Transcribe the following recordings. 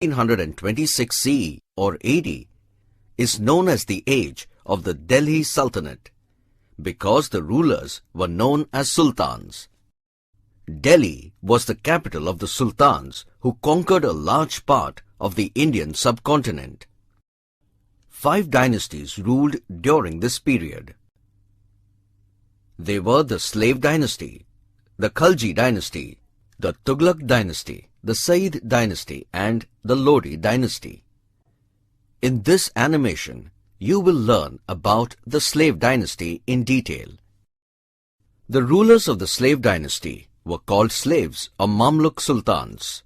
1326 CE or AD is known as the age of the Delhi Sultanate because the rulers were known as sultans. Delhi was the capital of the sultans who conquered a large part of the Indian subcontinent. 5 dynasties ruled during this period. They were the Slave Dynasty, the Khalji Dynasty, the Tughlaq Dynasty, the Sayyid Dynasty and the Lodi Dynasty. In this animation, you will learn about the Slave Dynasty in detail. The rulers of the Slave Dynasty were called slaves or Mamluk Sultans.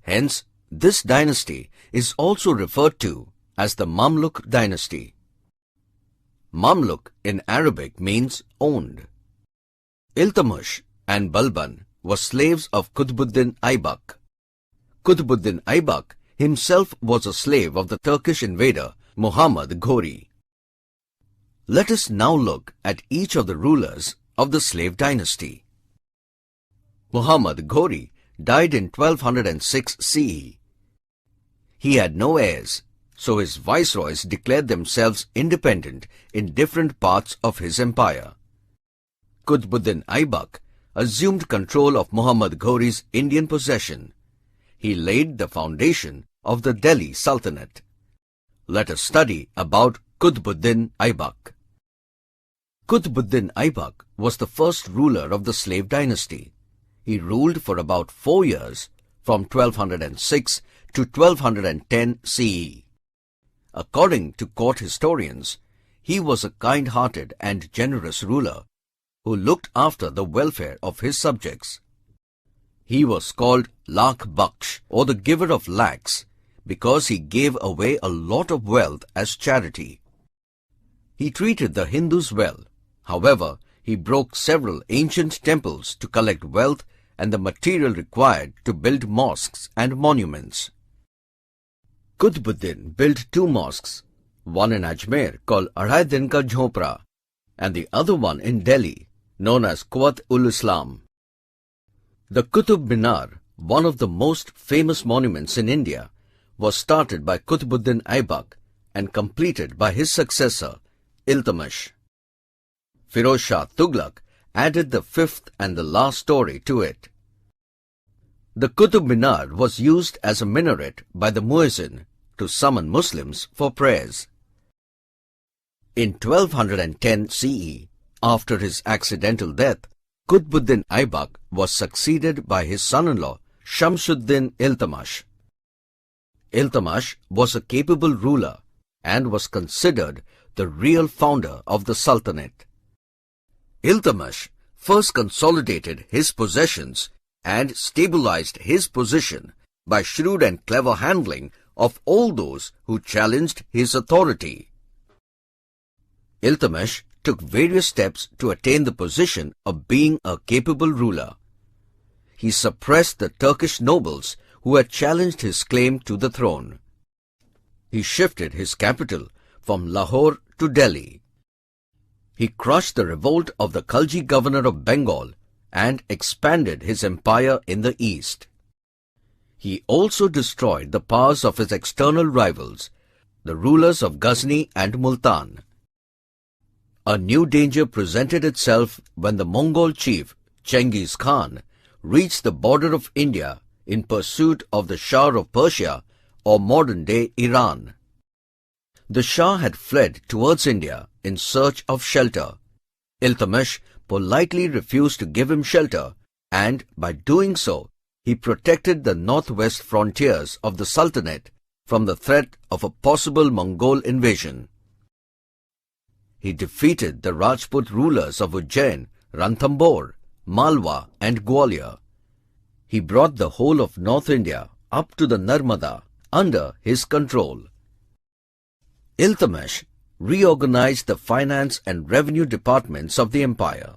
Hence, this dynasty is also referred to as the Mamluk Dynasty. Mamluk in Arabic means owned. Iltutmish and Balban were slaves of Qutbuddin Aybak. Qutbuddin Aybak himself was a slave of the Turkish invader Muhammad Ghori. Let us now look at each of the rulers of the Slave Dynasty. Muhammad Ghori died in 1206 CE. He had no heirs, so his viceroys declared themselves independent in different parts of his empire. Qutbuddin Aybak assumed control of Muhammad Ghori's Indian possession. He laid the foundation of the Delhi Sultanate. Let us study about Qutbuddin Aybak. Qutbuddin Aybak was the first ruler of the Slave Dynasty. He ruled for about 4 years, from 1206 to 1210 CE. According to court historians, he was a kind-hearted and generous ruler who looked after the welfare of his subjects. He was called Lakh Baksh, or the giver of lakhs, because he gave away a lot of wealth as charity. He treated the Hindus well. However, he broke several ancient temples to collect wealth and the material required to build mosques and monuments. Qutbuddin built 2 mosques, one in Ajmer called Adhai Din Ka Jhopra and the other one in Delhi known as Quwat-ul-Islam. The Qutub Minar, one of the most famous monuments in India, was started by Qutbuddin Aybak and completed by his successor, Iltutmish. Firoz Shah Tughlaq added the 5th and the last story to it. The Qutub Minar was used as a minaret by the Muezzin to summon Muslims for prayers. In 1210 CE, after his accidental death, Qutbuddin Aybak was succeeded by his son-in-law Shamsuddin Iltutmish. Iltutmish was a capable ruler and was considered the real founder of the Sultanate. Iltutmish first consolidated his possessions and stabilized his position by shrewd and clever handling of all those who challenged his authority. Iltutmish took various steps to attain the position of being a capable ruler. He suppressed the Turkish nobles who had challenged his claim to the throne. He shifted his capital from Lahore to Delhi. He crushed the revolt of the Khalji governor of Bengal and expanded his empire in the east. He also destroyed the powers of his external rivals, the rulers of Ghazni and Multan. A new danger presented itself when the Mongol chief Genghis Khan reached the border of India in pursuit of the Shah of Persia or modern-day Iran. The Shah had fled towards India in search of shelter. Iltutmish politely refused to give him shelter, and by doing so, he protected the northwest frontiers of the Sultanate from the threat of a possible Mongol invasion. He defeated the Rajput rulers of Ujjain, Ranthambore, Malwa and Gwalior. He brought the whole of North India up to the Narmada under his control. Iltutmish reorganized the finance and revenue departments of the empire.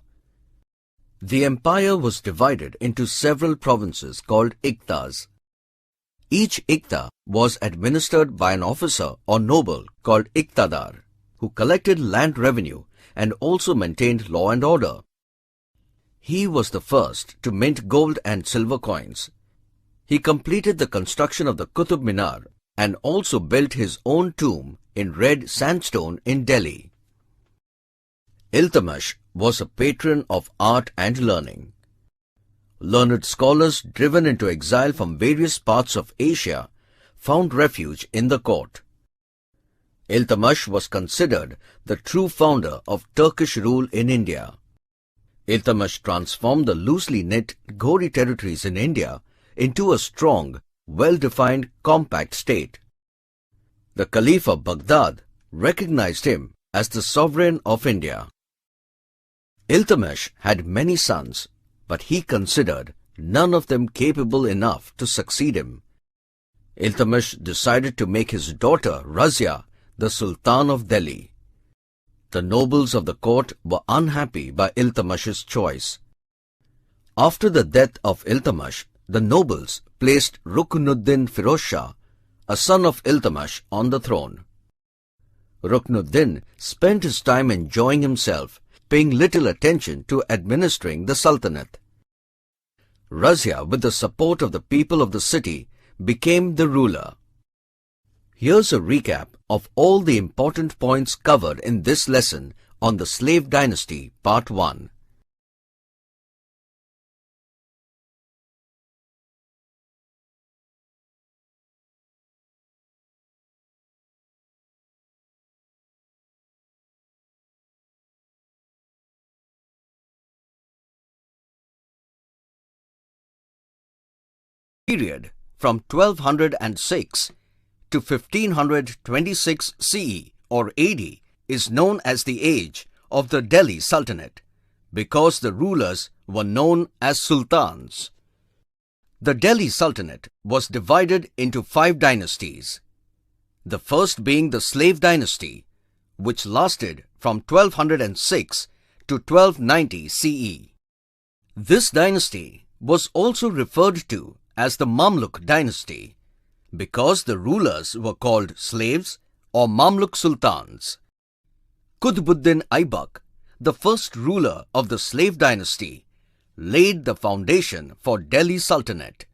The empire was divided into several provinces called Iktas. Each Ikta was administered by an officer or noble called Iktadar, who collected land revenue and also maintained law and order. He was the first to mint gold and silver coins. He completed the construction of the Qutub Minar and also built his own tomb in red sandstone in Delhi. Iltutmish was a patron of art and learning. Learned scholars driven into exile from various parts of Asia found refuge in the court. Iltutmish was considered the true founder of Turkish rule in India. Iltutmish transformed the loosely knit Ghori territories in India into a strong, well-defined, compact state. The Caliph of Baghdad recognized him as the sovereign of India. Iltutmish had many sons, but he considered none of them capable enough to succeed him. Iltutmish decided to make his daughter Razia the Sultan of Delhi. The nobles of the court were unhappy by Iltutmish's choice. After the death of Iltutmish, the nobles placed Ruknuddin Firoz Shah, a son of Iltutmish, on the throne. Ruknuddin spent his time enjoying himself, paying little attention to administering the Sultanate. Razia, with the support of the people of the city, became the ruler. Here's a recap of all the important points covered in this lesson on the Slave Dynasty, Part 1. Period from 1206 to 1526 CE or AD is known as the age of the Delhi Sultanate because the rulers were known as sultans. The Delhi Sultanate was divided into 5 dynasties, the first being the Slave Dynasty, which lasted from 1206 to 1290 CE. This dynasty was also referred to as the Mamluk dynasty because the rulers were called slaves or Mamluk sultans. Qutbuddin Aibak, the first ruler of the Slave Dynasty, laid the foundation for Delhi Sultanate.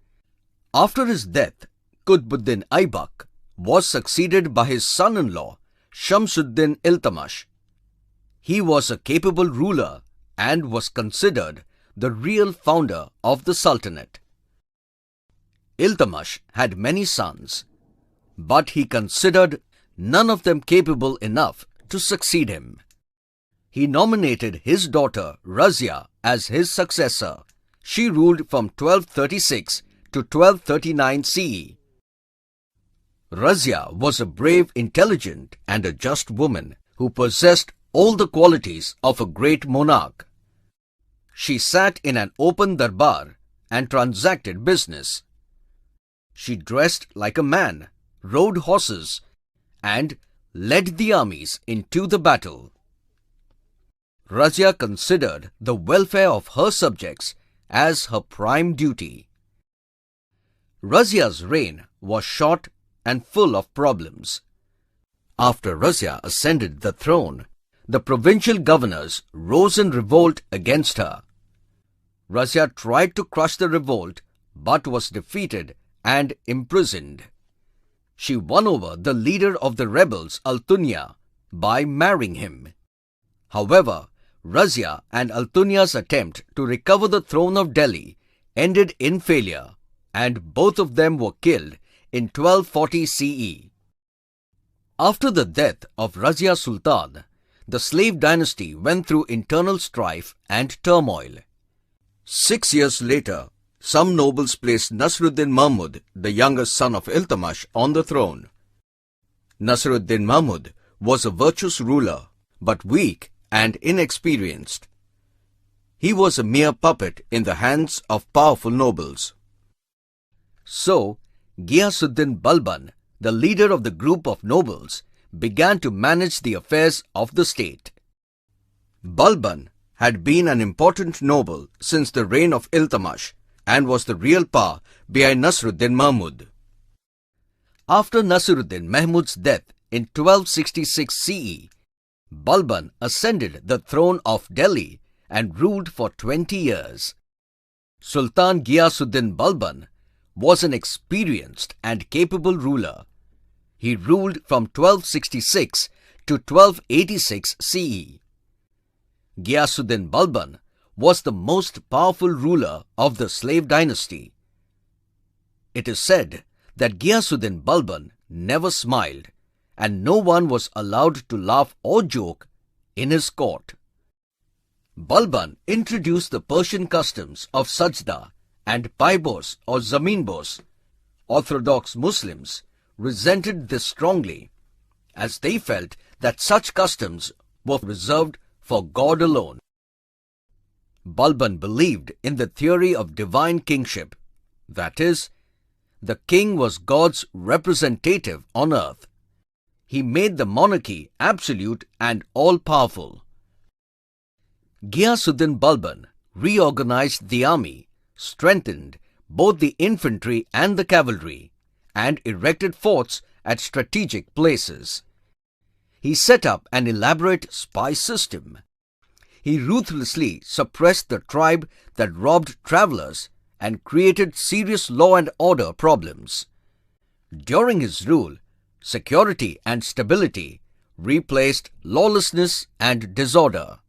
After his death, Qutbuddin Aibak was succeeded by his son-in-law Shamsuddin Iltutmish. He was a capable ruler and was considered the real founder of the Sultanate. Iltutmish had many sons, but he considered none of them capable enough to succeed him. He nominated his daughter Razia as his successor. She ruled from 1236 to 1239 CE. Razia was a brave, intelligent and a just woman who possessed all the qualities of a great monarch. She sat in an open darbar and transacted business. She dressed like a man, rode horses, and led the armies into the battle. Razia considered the welfare of her subjects as her prime duty. Razia's reign was short and full of problems. After Razia ascended the throne, the provincial governors rose in revolt against her. Razia tried to crush the revolt but was defeated and imprisoned. She won over the leader of the rebels, Altunya, by marrying him. However, Razia and Altunya's attempt to recover the throne of Delhi ended in failure, and both of them were killed in 1240 CE. After the death of Razia Sultan, the Slave Dynasty went through internal strife and turmoil. 6 years later, some nobles placed Nasruddin Mahmud, the youngest son of Iltutmish, on the throne. Nasruddin Mahmud was a virtuous ruler, but weak and inexperienced. He was a mere puppet in the hands of powerful nobles. So, Ghiyasuddin Balban, the leader of the group of nobles, began to manage the affairs of the state. Balban had been an important noble since the reign of Iltutmish and was the real power behind Nasruddin Mahmud. After Nasruddin Mahmud's death in 1266 CE, Balban ascended the throne of Delhi and ruled for 20 years. Sultan Ghiyasuddin Balban was an experienced and capable ruler. He ruled from 1266 to 1286 CE. Ghiyasuddin Balban was the most powerful ruler of the Slave Dynasty. It is said that Ghiyasuddin Balban never smiled, and no one was allowed to laugh or joke in his court. Balban introduced the Persian customs of sajda and paibos or zaminbos. Orthodox Muslims resented this strongly, as they felt that such customs were reserved for God alone. Balban believed in the theory of divine kingship, that is, the king was God's representative on earth. He made the monarchy absolute and all-powerful. Ghiyasuddin Balban reorganized the army, strengthened both the infantry and the cavalry, and erected forts at strategic places. He set up an elaborate spy system. He ruthlessly suppressed the tribe that robbed travelers and created serious law and order problems. During his rule, security and stability replaced lawlessness and disorder.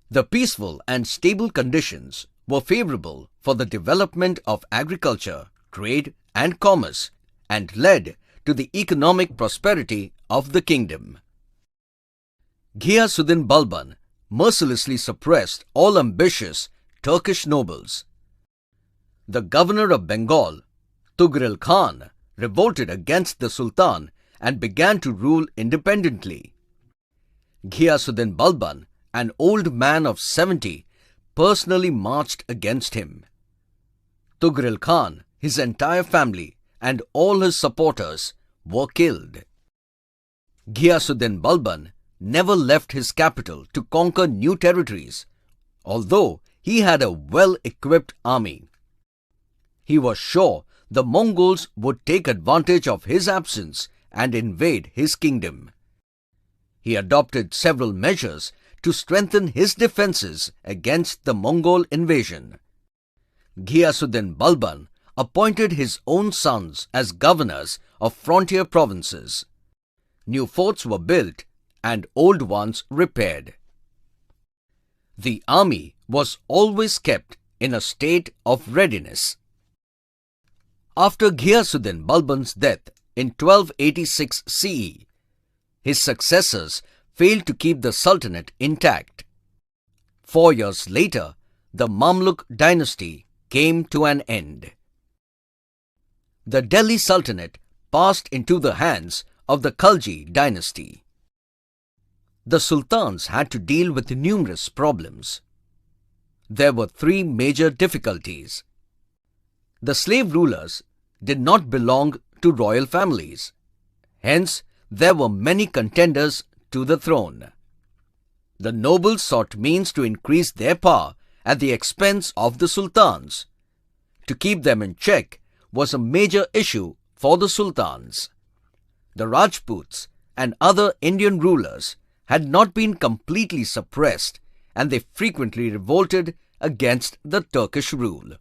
The peaceful and stable conditions were favorable for the development of agriculture, trade, and commerce, and led to the economic prosperity of the kingdom. Ghiyasuddin Balban mercilessly suppressed all ambitious Turkish nobles. The governor of Bengal, Tughril Khan, revolted against the Sultan and began to rule independently. Ghiyasuddin Balban, an old man of 70, personally marched against him. Tughril Khan, his entire family, and all his supporters were killed. Ghiyasuddin Balban never left his capital to conquer new territories, although he had a well-equipped army. He was sure the Mongols would take advantage of his absence and invade his kingdom. He adopted several measures to strengthen his defenses against the Mongol invasion. Ghiyasuddin Balban appointed his own sons as governors of frontier provinces. New forts were built and old ones repaired. The army was always kept in a state of readiness. After Ghiyasuddin Balban's death in 1286 CE, his successors failed to keep the Sultanate intact. 4 years later, the Mamluk dynasty came to an end. The Delhi Sultanate passed into the hands of the Khalji dynasty. The sultans had to deal with numerous problems. There were 3 major difficulties. The slave rulers did not belong to royal families. Hence, there were many contenders to the throne. The nobles sought means to increase their power at the expense of the sultans. To keep them in check was a major issue for the sultans. The Rajputs and other Indian rulers had not been completely suppressed, and they frequently revolted against the Turkish rule.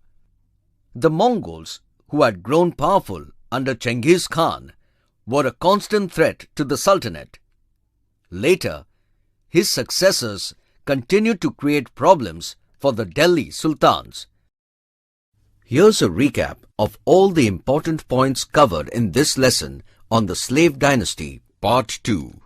The Mongols, who had grown powerful under Chengiz Khan, were a constant threat to the Sultanate. Later, his successors continued to create problems for the Delhi sultans. Here's a recap of all the important points covered in this lesson on the Slave Dynasty, Part 2.